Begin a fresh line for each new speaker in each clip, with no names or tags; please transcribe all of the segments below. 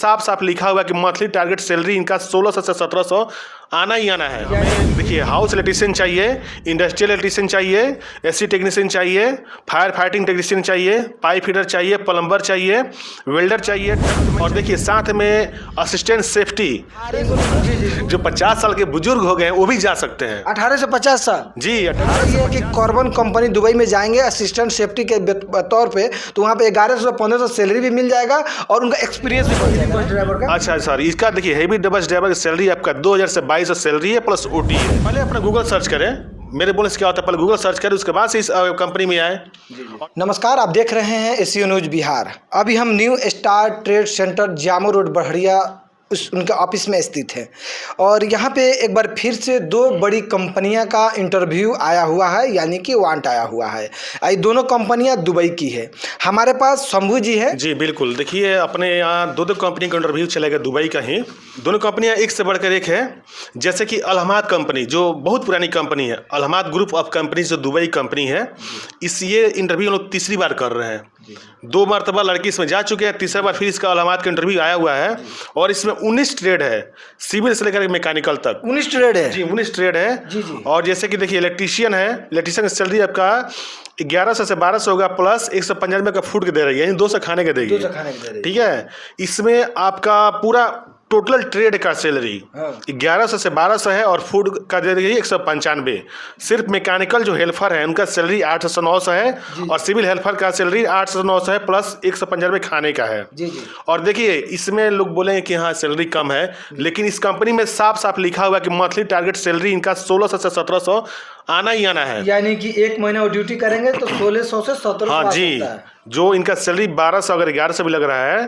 साफ साफ लिखा हुआ है कि मंथली टारगेट सैलरी इनका 1600 से 1700 आना ही आना है। हमें देखिए हाउस इलेक्ट्रीशियन चाहिए, इंडस्ट्रियल इलेक्ट्रीशियन चाहिए, एसी टेक्नीशियन चाहिए, फायर फाइटिंग टेक्नीशियन चाहिए, पाइप फिटर चाहिए, प्लम्बर चाहिए, वेल्डर चाहिए, और देखिए साथ में असिस्टेंट सेफ्टी जो 50 साल के बुजुर्ग हो गए हैं वो भी जा सकते हैं।
18 से 50 साल
जी।
ये है कि कार्बन कंपनी दुबई में जाएंगे असिस्टेंट सेफ्टी के तौर पे, तो वहाँ पे 1100 से 1500 सैलरी भी मिल जाएगा और उनका एक्सपीरियंस भी बढ़ जाएगा बस ड्राइवर का।
अच्छा सर, इसका देखिए हैवी बस ड्राइवर की सैलरी आपका 2000 से 2200 सैलरी है प्लस ओटी है। पहले अपना गूगल सर्च करें, मेरे बोलने से क्या होता है, पहले गूगल सर्च करें उसके बाद से इस कंपनी में आए।
नमस्कार, आप देख रहे हैं एसीओ न्यूज बिहार। अभी हम न्यू स्टार ट्रेड सेंटर जामो रोड बढ़िया उनके ऑफिस में स्थित है और यहाँ पे एक बार फिर से दो बड़ी कंपनियां का इंटरव्यू आया हुआ है, यानी कि वांट आया हुआ है। ये दोनों कंपनियां दुबई की है। हमारे पास शंभू जी है। जी
बिल्कुल, देखिए अपने यहाँ दो कंपनी का इंटरव्यू चलेगा दुबई का ही। दोनों कंपनियां एक से बढ़कर एक है। जैसे कि अलहमाद कंपनी जो बहुत पुरानी कंपनी है, अलहमाद ग्रुप ऑफ कंपनी जो दुबई कंपनी है, ये इंटरव्यू हम लोग तीसरी बार कर रहे हैं। 2 मरतबा लड़की इसमें जा चुके हैं, तीसरा बार फिर इसका अलहमाद का इंटरव्यू आया हुआ है और इसमें 19 ट्रेड है, सिविल से लेकर मैकेनिकल तक
19 ट्रेड है।
जी 19 ट्रेड है। जी। और जैसे कि देखिए इलेक्ट्रीशियन है, इलेक्ट्रीशियन की सैलरी आपका 1100 से 1200 होगा प्लस 195 का फूड के दे रही है, यानी 200 खाने के देगी। ठीक है, इसमें आपका पूरा टोटल ट्रेड का सैलरी 1100 से 1200 है और फूड का दे रही है 195। सिर्फ मैकेनिकल जो हेल्पर है उनका सैलरी 800 से 900 है और सिविल हेल्पर का सैलरी 800 से 900 है प्लस 195 खाने का है। और देखिए इसमें लोग बोलेंगे कि हाँ सैलरी कम है, लेकिन इस कंपनी में साफ साफ लिखा हुआ है कि मंथली टारगेट सैलरी इनका 1600 से 1700 आना ही आना है।
यानी कि एक महीना वो ड्यूटी करेंगे तो 1600 से 1700।
हाँ जी, जो इनका सैलरी 1200 अगर 1100 भी लग रहा है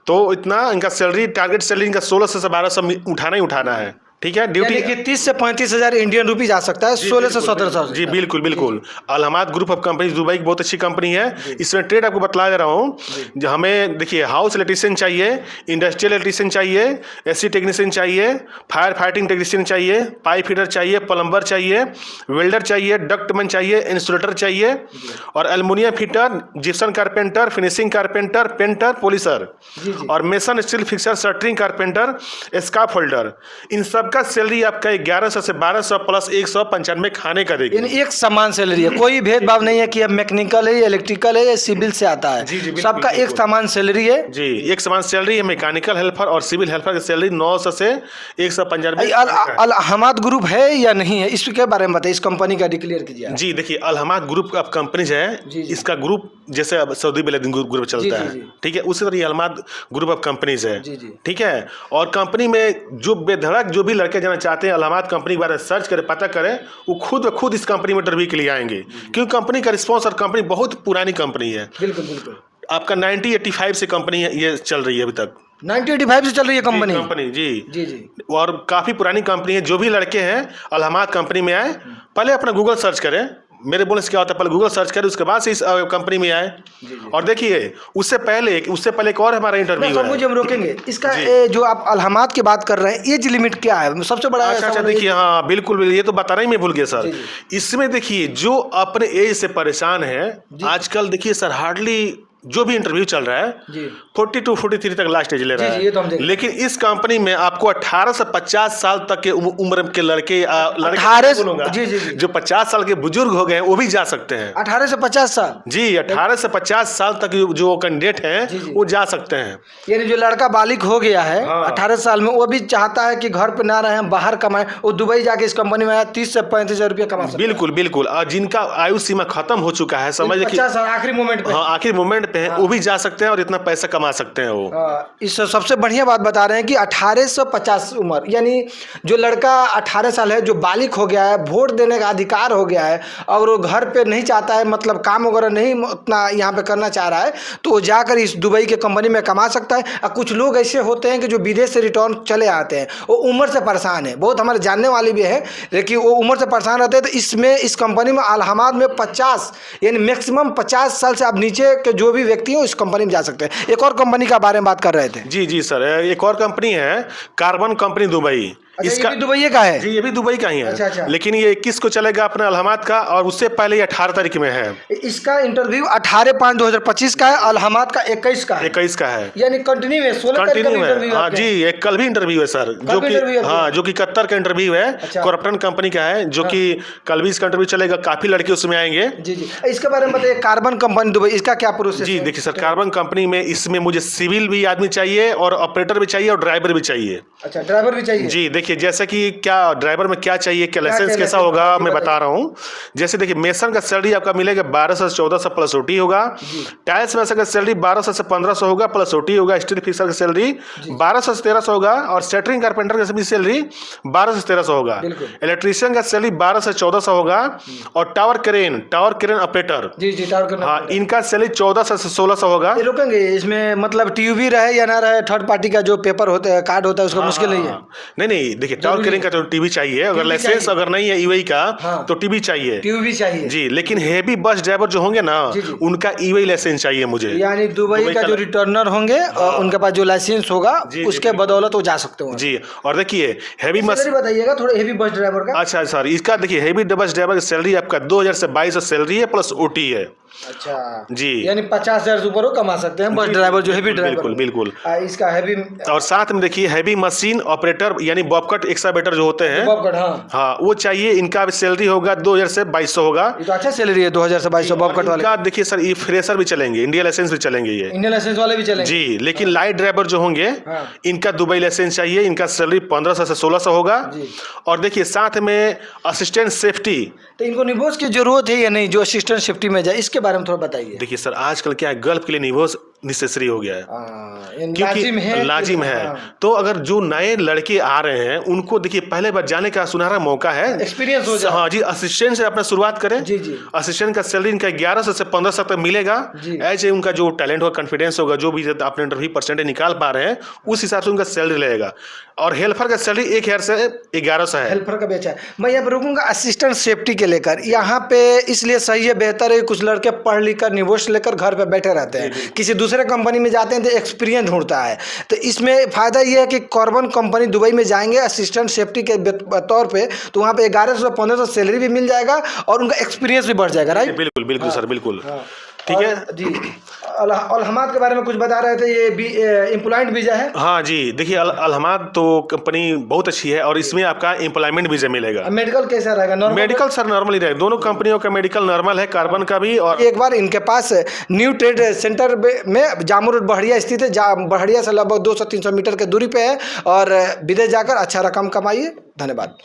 तो इतना इनका सैलरी टारगेट सैलरी इनका 1600 से 1200 उठाना ही उठाना है। ठीक है, ड्यूटी
30 से 35 हज़ार इंडियन रुपी जा सकता है, 16 से 1700।
जी बिल्कुल बिल्कुल। अलहमाद ग्रुप ऑफ कंपनी दुबई की बहुत अच्छी कंपनी है। इसमें ट्रेड आपको बतला दे रहा हूँ। हमें देखिए हाउस इलेक्ट्रीशियन चाहिए, इंडस्ट्रियल इलेक्ट्रीशियन चाहिए, एसी टेक्नीशियन चाहिए, फायर फाइटिंग टेक्नीशियन चाहिए, पाइप फिटर चाहिए, प्लम्बर चाहिए, वेल्डर चाहिए, डक्टमैन चाहिए, इंसुलेटर चाहिए और aluminium fitter, gypsum carpenter, finishing carpenter, painter, polisher और mason steel fixer, shuttering carpenter, scaffolder. इन सब का सैलरी आपका 1100 से 1200 प्लस 195 खाने का देगी।
एक समान सैलरी है, कोई भेदभाव नहीं है कि अब मैकेनिकल है, इलेक्ट्रिकल है या सिविल से आता है।
जी,
सबका एक समान सैलरी है।
जी एक समान सैलरी है। मैकेनिकल हेल्पर और सिविल हेल्पर की सैलरी 900 से 195।
अलहमाद ग्रुप है या नहीं है, इसके बारे में बताइए, इस कंपनी का डिक्लेयर कीजिए।
जी देखिए अलहमाद ग्रुप ऑफ कंपनीज है। इसका ग्रुप जैसे सऊदी बिलादी ग्रुप चलता है, ठीक है, उसी तरह अलहमाद ग्रुप ऑफ कंपनीज है। ठीक है, और कंपनी में जो बेधड़क जो भी लड़के जाना चाहते हैं अलहमाद कंपनी के बारे में सर्च करें, पता करें, वो खुद इस कंपनी में इंटरव्यू के लिए आएंगे, क्योंकि कंपनी का रिस्पॉन्स और कंपनी बहुत पुरानी कंपनी है।
बिल्कुल बिल्कुल।
आपका 1985 से कंपनी ये चल रही है अभी तक।
1985 से चल रही है कंपनी।
जी और काफ़ी पुरानी कंपनी है। जो भी लड़के हैं अलहमाद कंपनी में आए, पहले अपना गूगल सर्च करें, मेरे बोलने से क्या होता है, पहले गूगल सर्च करें उसके बाद से इस कंपनी में आए। और देखिए उससे पहले एक और हमारा इंटरव्यू है।
हम रोकेंगे इसका। जो आप अलहमाद की बात कर रहे हैं, एज लिमिट क्या है सबसे बड़ा?
अच्छा देखिए, हाँ बिल्कुल, ये तो बताना ही मैं भूल गया सर। इसमें देखिए जो अपने एज से परेशान है आजकल, देखिए सर हार्डली जो भी इंटरव्यू चल रहा है 42 to 43 तक लास्ट एज ले रहा है। तो लेकिन इस कंपनी में आपको 18 से 50 साल तक के उम्र के लड़के जो 50 साल के बुजुर्ग हो गए वो भी जा सकते हैं।
18 से 50 साल?
जी 18 से 50 साल तक जो कैंडिडेट हैं वो जा सकते हैं।
यानी जो लड़का बालिग हो गया है 18 साल में, वो भी चाहता है कि घर पे ना रहे, बाहर कमाए, वो दुबई जाके इस कंपनी में 30 से 35 हज़ार रुपया कमा सकता है।
बिल्कुल बिल्कुल। और जिनका आयु सीमा खत्म हो चुका है, समझ लीजिए
आखिरी मोमेंट पे,
आखिरी मोमेंट पे है, वो भी जा सकते हैं और इतना पैसा कमा सकते हैं वो।
इस सबसे बढ़िया बात बता रहे हैं कि 18 से 50 उम्र, यानी जो लड़का 18 साल है, जो बालिग हो गया है, वोट देने का अधिकार हो गया है और वो घर पे नहीं चाहता है, मतलब काम वगैरह नहीं उतना यहाँ पे करना चाह रहा है, तो वो जाकर इस दुबई के कंपनी में कमा सकता है। और कुछ लोग ऐसे होते हैं कि जो विदेश से रिटर्न चले आते हैं, वो उम्र से परेशान है, बहुत हमारे जानने वाले भी है, लेकिन वो उम्र से परेशान रहते हैं। तो इसमें इस कंपनी में अलहमाद में 50 यानी मैक्सिमम 50 साल से अब नीचे के जो भी व्यक्ति हैं इस कंपनी में जा सकते हैं। एक और कंपनी का बारे में बात कर रहे थे।
जी सर, एक और कंपनी है कार्बन कंपनी दुबई।
इसका दुबई का है
जी, ये भी दुबई का ही है।
अच्छा।
लेकिन ये 21 को चलेगा अपना अलहमाद का, और उससे पहले ये 18 तारीख में है।
इसका इंटरव्यू 18/5/2025 का है, अलहमाद का 21 का है।
21 का है,
यानी कंटिन्यू है, 16 तारीख का इंटरव्यू
हाँ जी। एक कल भी इंटरव्यू है सर, जो कि हाँ, जो कि कतर का इंटरव्यू है, क्रॉम्पटन कंपनी का है, जो कि कल भी इसका इंटरव्यू चलेगा। काफी लड़के उसमें आएंगे।
जी। इसके बारे में बताइए, कार्बन कंपनी दुबई, इसका क्या प्रोसेस
जी? देखिए सर, कार्बन कंपनी में इसमें मुझे सिविल भी आदमी चाहिए, और ऑपरेटर भी चाहिए, और ड्राइवर भी चाहिए।
अच्छा, ड्राइवर भी चाहिए।
जी देखिए, जैसे कि क्या ड्राइवर में क्या चाहिए, क्या लाइसेंस कैसा होगा, मैं बता रहा हूँ। जैसे देखिए, मेसन का सैलरी आपका मिलेगा 1200 से 1400 प्लस ओटी होगा। टाइल्स मेसन का सैलरी 1200 से 1500 होगा प्लस ओटी होगा। स्टील फिक्सर का सैलरी 1200 से 1300 होगा, और सेटरिंग कारपेंटर का सैलरी 1200 से 1300 होगा। इलेक्ट्रीशियन का सैलरी 1200 से 1400 होगा, और टावर क्रेन ऑपरेटर,
जी टावर क्रेन,
हाँ, इनका सैलरी 1400 से 1600 होगा।
रुकेंगे इसमें, मतलब टीयूबी रहे या ना रहे, थर्ड पार्टी का जो पेपर होता है, कार्ड होता है, उसका मुश्किल नहीं है।
नहीं देखिए, टावर क्रेन का तो टीवी चाहिए, अगर लाइसेंस अगर नहीं है ईवी का, तो टीवी चाहिए,
टीवी चाहिए
जी। लेकिन हेवी बस ड्राइवर जो होंगे ना, उनका ईवी लाइसेंस चाहिए मुझे।
यानी दुबई का जो रिटर्नर होंगे, उनके पास जो लाइसेंस होगा, उसके बदौलत वो जा सकते हो
जी। और देखिए, हेवी बस
बताइएगा थोड़ा, हेवी बस ड्राइवर का।
अच्छा सर, इसका देखिए, हेवी बस ड्राइवर की सैलरी आपका 2000 से 2200 सैलरी है, प्लस ओटी है।
अच्छा
जी,
यानी 50,000 से ऊपर वो कमा सकते हैं बस ड्राइवर, जो हेवी ड्राइवर।
बिल्कुल।
इसका हेवी,
और साथ में देखिए, हेवी मशीन ऑपरेटर यानी बॉबकट एक्सकावेटर जो होते हैं, हाँ, वो चाहिए। इनका सैलरी होगा 2000 से 2200 होगा।
ये तो अच्छा सैलरी है, 2000 से 2200 बॉबकट वाले का।
देखिए सर, ये फ्रेशर भी चलेंगे, इंडिया लाइसेंस भी चलेंगे, ये
इंडियन लाइसेंस वाले भी चलेंगे
जी। लेकिन लाइट ड्राइवर जो होंगे, इनका दुबई लाइसेंस चाहिए। इनका सैलरी 1500 से 1600 होगा। और देखिए, साथ में असिस्टेंट सेफ्टी,
तो इनको निवोस की जरूरत है या नहीं, जो असिस्टेंट सेफ्टी में जाए, इसके बारे में थोड़ा बताइए।
देखिए सर, आजकल क्या है, गल्फ के लिए निवोस नेसेसरी हो गया है, क्योंकि लाजिम है। तो अगर जो नए लड़के आ रहे हैं, उनको देखिए, पहले बार जाने का सुनहरा मौका है,
एक्सपीरियंस हो जाए।
हाँ जी, असिस्टेंट से अपना शुरुआत करें।
जी।
असिस्टेंट का सैलरी इनका 1100 से 1500 तक मिलेगा। ऐसे उनका जो टैलेंट होगा, कॉन्फिडेंस होगा, जो भी अपने इंटरव्यू परसेंटेज निकाल पा रहे हैं, उस हिसाब से उनका सैलरी लगेगा। और हेल्पर का सैलरी 1000 से 1100 है।
हेल्पर का भी अच्छा है। मैं यहाँ पर रुकूंगा असिस्टेंट सेफ्टी के लेकर, यहाँ पे इसलिए सही है, बेहतर है। कुछ लड़के पढ़ लिख कर निवोश लेकर घर पे बैठे रहते हैं, किसी दूसरे कंपनी में जाते हैं तो एक्सपीरियंस ढूंढता है। तो इसमें फ़ायदा ये है कि कार्बन कंपनी दुबई में जाएंगे असिस्टेंट सेफ्टी के तौर पे, तो वहाँ पे 1100 से 1500 सैलरी भी मिल जाएगा, और उनका एक्सपीरियंस भी बढ़ जाएगा। राइट,
बिल्कुल सर, बिल्कुल। ठीक है
जी। अलहमाद के बारे में कुछ बता रहे थे, ये एम्प्लॉयमेंट वीजा है।
हाँ जी, देखिए, अलहमाद तो कंपनी बहुत अच्छी है, और इसमें आपका एम्प्लॉयमेंट वीजा मिलेगा।
मेडिकल कैसा रहेगा?
मेडिकल सर नॉर्मल ही रहेगा, दोनों कंपनियों का मेडिकल नॉर्मल है, कार्बन का भी। और
एक बार इनके पास न्यू ट्रेड सेंटर में जामू रोड बढ़िया स्थित है, बढ़िया से लगभग 200-300 मीटर के दूरी पे है, और विदेश जाकर अच्छा रकम कमाइए। धन्यवाद।